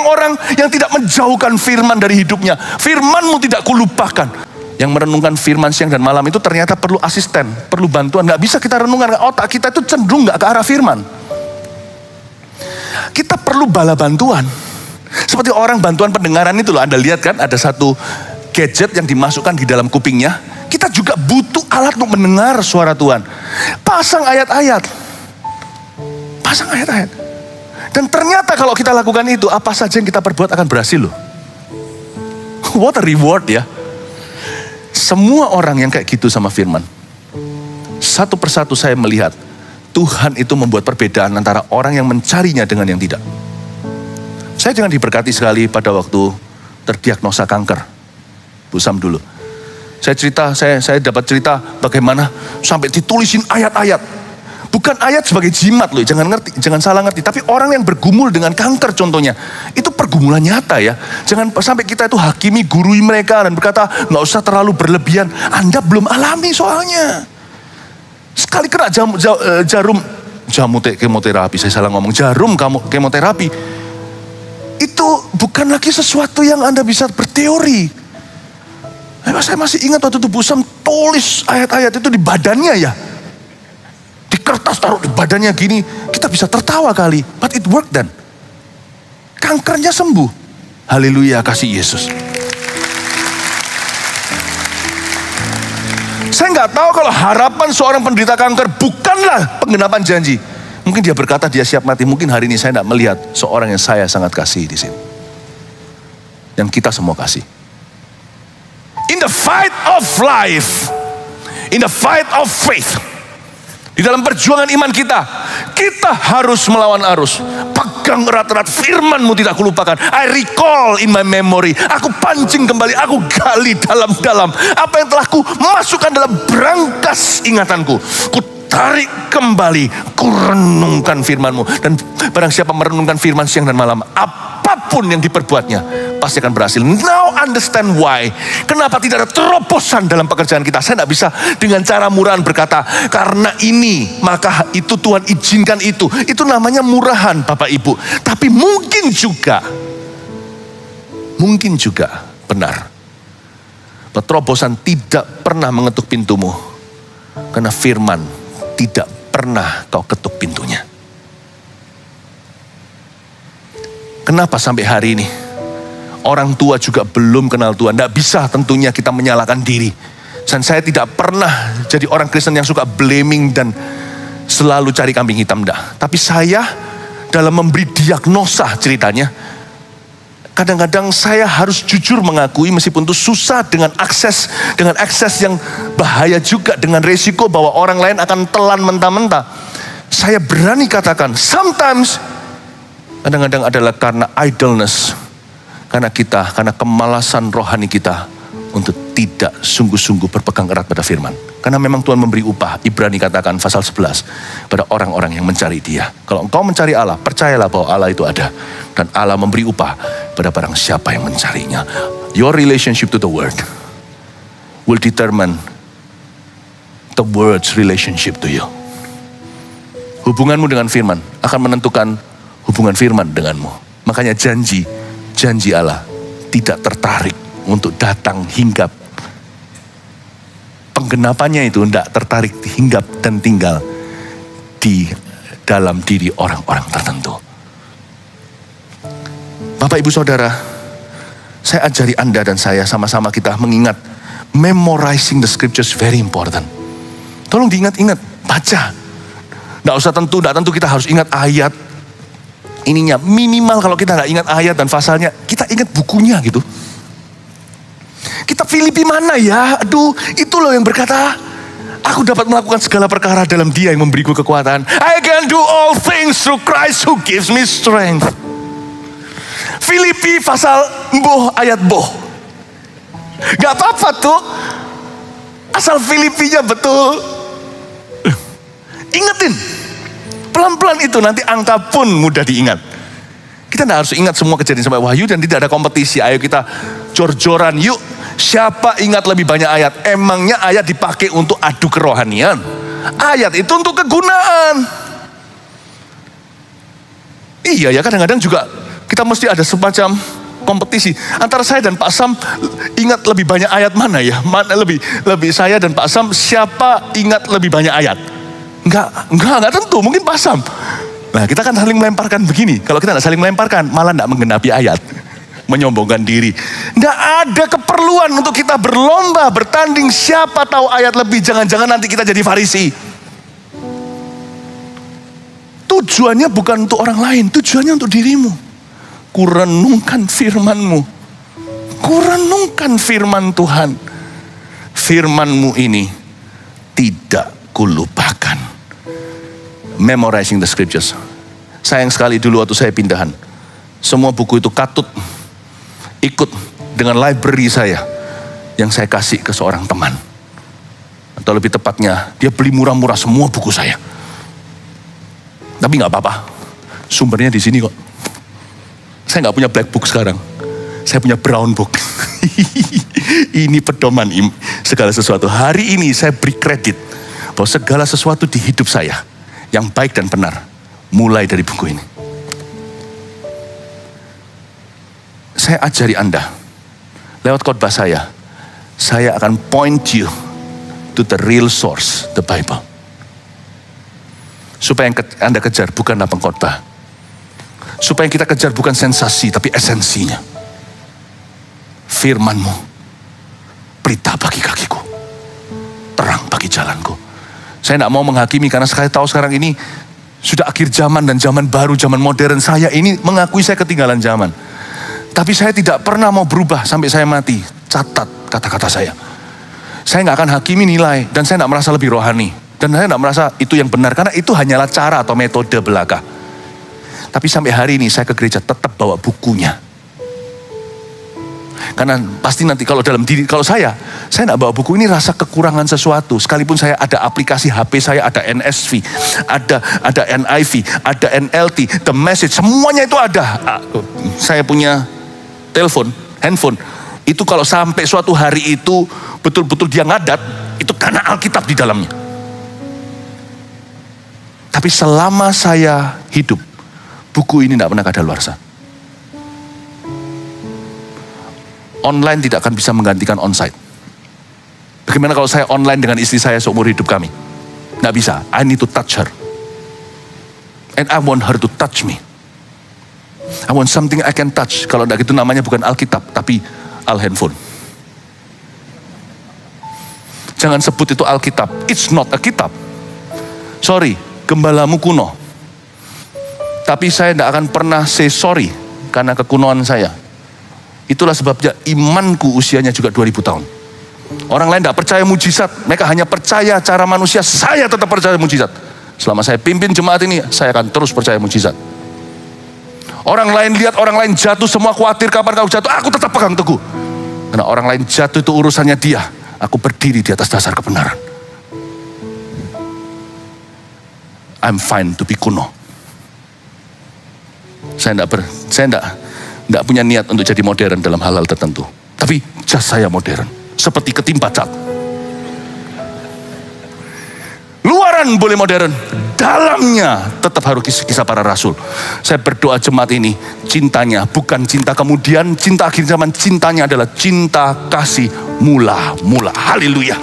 orang-orang yang tidak menjauhkan firman dari hidupnya. Firman-Mu tidak kulupakan. Yang merenungkan firman siang dan malam itu ternyata perlu asisten, perlu bantuan. Gak bisa kita renungkan, otak kita itu cenderung gak ke arah firman. Kita perlu bala bantuan. Seperti orang bantuan pendengaran itu loh, Anda lihat kan ada satu gadget yang dimasukkan di dalam kupingnya. Kita juga butuh alat untuk mendengar suara Tuhan. Pasang ayat-ayat. Pasang ayat-ayat. Dan ternyata kalau kita lakukan itu, apa saja yang kita perbuat akan berhasil loh. What a reward ya. Semua orang yang kayak gitu sama firman. Satu persatu saya melihat, Tuhan itu membuat perbedaan antara orang yang mencarinya dengan yang tidak. Saya jangan diberkati sekali pada waktu terdiagnosa kanker. Bu Sam dulu. Saya dapat cerita bagaimana sampai ditulisin ayat-ayat. Bukan ayat sebagai jimat loh, jangan salah ngerti. Tapi orang yang bergumul dengan kanker contohnya, itu pergumulan nyata ya. Jangan sampai kita itu hakimi, gurui mereka dan berkata, nggak usah terlalu berlebihan. Anda belum alami soalnya. Sekali kena jarum kemoterapi, saya salah ngomong, jarum kemoterapi. Itu bukan lagi sesuatu yang Anda bisa berteori. Saya masih ingat waktu itu Bu Sam tulis ayat-ayat itu di badannya ya. Di kertas taruh di badannya gini, kita bisa tertawa kali. But it worked then. Kankernya sembuh. Haleluya, kasih Yesus. Saya nggak tahu kalau harapan seorang penderita kanker bukanlah penggenapan janji. Mungkin dia berkata dia siap mati. Mungkin hari ini saya tidak melihat seorang yang saya sangat kasih di sini. Yang kita semua kasih. In the fight of life, in the fight of faith, di dalam perjuangan iman kita harus melawan arus. Pegang erat-erat, firman-Mu tidak kulupakan. I recall in my memory. Aku pancing kembali, aku gali dalam-dalam. Apa yang telah ku masukkan dalam berangkas ingatanku. Ku tarik kembali, ku renungkan firman-Mu. Dan barang siapa merenungkan firman siang dan malam, apapun yang diperbuatnya, pasti akan berhasil. Now understand why. Kenapa tidak ada terobosan dalam pekerjaan kita. Saya tidak bisa dengan cara murahan berkata, karena ini, maka itu Tuhan izinkan itu. Itu namanya murahan Bapak Ibu. Tapi mungkin juga benar. Terobosan tidak pernah mengetuk pintumu. Karena firman tidak pernah kau ketuk pintunya. Kenapa sampai hari ini orang tua juga belum kenal Tuhan? Tidak bisa tentunya kita menyalahkan diri. Dan saya tidak pernah jadi orang Kristen yang suka blaming dan selalu cari kambing hitam. Enggak. Tapi saya dalam memberi diagnosa ceritanya, kadang-kadang saya harus jujur mengakui meskipun itu susah dengan akses yang bahaya juga, dengan resiko bahwa orang lain akan telan mentah-mentah. Saya berani katakan, sometimes kadang-kadang adalah karena idleness, karena kemalasan rohani kita untuk tidak sungguh-sungguh berpegang erat pada firman. Karena memang Tuhan memberi upah, Ibrani katakan pasal 11, pada orang-orang yang mencari Dia. Kalau engkau mencari Allah, percayalah bahwa Allah itu ada. Dan Allah memberi upah pada barang siapa yang mencarinya. Your relationship to the word will determine the word's relationship to you. Hubunganmu dengan firman akan menentukan hubungan firman denganmu. Makanya janji Allah tidak tertarik untuk datang hinggap. Penggenapannya itu tidak tertarik hinggap dan tinggal di dalam diri orang-orang tertentu. Bapak Ibu Saudara, saya ajari Anda dan saya sama-sama kita mengingat, memorizing the scriptures very important. Tolong diingat-ingat, baca. Tidak tentu kita harus ingat ayat ininya. Minimal kalau kita nggak ingat ayat dan pasalnya, kita ingat bukunya gitu. Kitab Filipi mana ya? Aduh, itu loh yang berkata, aku dapat melakukan segala perkara dalam Dia yang memberiku kekuatan. I can do all things through Christ who gives me strength. Filipi pasal boh ayat boh. Gak apa-apa tuh, asal Filipinya betul. Ingetin, pelan-pelan itu nanti angka pun mudah diingat. Kita tidak harus ingat semua kejadian sampai Wahyu dan tidak ada kompetisi. Ayo kita jor-joran yuk. Siapa ingat lebih banyak ayat? Emangnya ayat dipakai untuk adu kerohanian? Ayat itu untuk kegunaan. Iya ya, kadang-kadang juga kita mesti ada semacam kompetisi antara saya dan Pak Sam. Ingat lebih banyak ayat mana ya? Mana lebih saya dan Pak Sam, siapa ingat lebih banyak ayat? Enggak tentu, mungkin Pak Sam. Nah, kita kan saling melemparkan begini. Kalau kita nggak saling melemparkan, malah nggak menggenapi ayat, menyombongkan diri. Nggak ada keperluan untuk kita berlomba, bertanding. Siapa tahu ayat lebih? Jangan-jangan nanti kita jadi Farisi. Tujuannya bukan untuk orang lain, tujuannya untuk dirimu. Kurenungkan firman-Mu. Kurenungkan firman Tuhan. Firman-Mu ini tidak kulupakan. Memorizing the scriptures. Sayang sekali dulu waktu saya pindahan, semua buku itu katut ikut dengan library saya yang saya kasih ke seorang teman. Atau lebih tepatnya, dia beli murah-murah semua buku saya. Tapi nggak apa-apa, sumbernya di sini kok. Saya nggak punya black book sekarang, saya punya brown book. Ini pedoman segala sesuatu. Hari ini saya beri kredit bahwa segala sesuatu di hidup saya yang baik dan benar mulai dari buku ini. Saya ajari Anda lewat khotbah saya akan point you to the real source, the Bible. Supaya yang Anda kejar bukanlah pengkhotbah. Supaya yang kita kejar bukan sensasi, tapi esensinya. Firman-Mu, pelita bagi kakiku, terang bagi jalanku. Saya tidak mau menghakimi karena saya tahu sekarang ini sudah akhir zaman dan zaman baru, zaman modern. Saya ini mengakui saya ketinggalan zaman. Tapi saya tidak pernah mau berubah sampai saya mati. Catat kata-kata saya. Saya nggak akan hakimi nilai dan saya tidak merasa lebih rohani. Dan saya tidak merasa itu yang benar karena itu hanyalah cara atau metode belaka. Tapi sampai hari ini saya ke gereja tetap bawa bukunya. Karena pasti nanti kalau dalam diri, kalau saya tidak bawa buku ini rasa kekurangan sesuatu. Sekalipun saya ada aplikasi HP saya, ada NSV, ada NIV, ada NLT, The Message, semuanya itu ada. Saya punya handphone. Itu kalau sampai suatu hari itu betul-betul dia ngadat, itu karena Alkitab di dalamnya. Tapi selama saya hidup, buku ini tidak pernah kadaluarsa. Online tidak akan bisa menggantikan onsite. Bagaimana kalau saya online dengan istri saya seumur hidup kami? Tidak bisa. I need to touch her. And I want her to touch me. I want something I can touch. Kalau tidak gitu namanya bukan Alkitab, tapi Al-handphone. Jangan sebut itu Alkitab. It's not a kitab. Sorry, gembalamu kuno. Tapi saya tidak akan pernah say sorry karena kekunoan saya. Itulah sebabnya imanku usianya juga 2000 tahun. Orang lain tidak percaya mujizat, mereka hanya percaya cara manusia. Saya tetap percaya mujizat. Selama saya pimpin jemaat ini, saya akan terus percaya mujizat. Orang lain lihat orang lain jatuh, semua khawatir kapan kau jatuh. Aku tetap pegang teguh. Karena orang lain jatuh itu urusannya dia. Aku berdiri di atas dasar kebenaran. I'm fine to be kuno. Saya tidak punya niat untuk jadi modern dalam hal-hal tertentu. Tapi jas saya modern. Seperti ketimpa cat. Luaran boleh modern. Dalamnya tetap harus kisah para rasul. Saya berdoa jemaat ini. Cintanya bukan cinta kemudian. Cinta akhir zaman. Cintanya adalah cinta kasih mula-mula. Haleluya.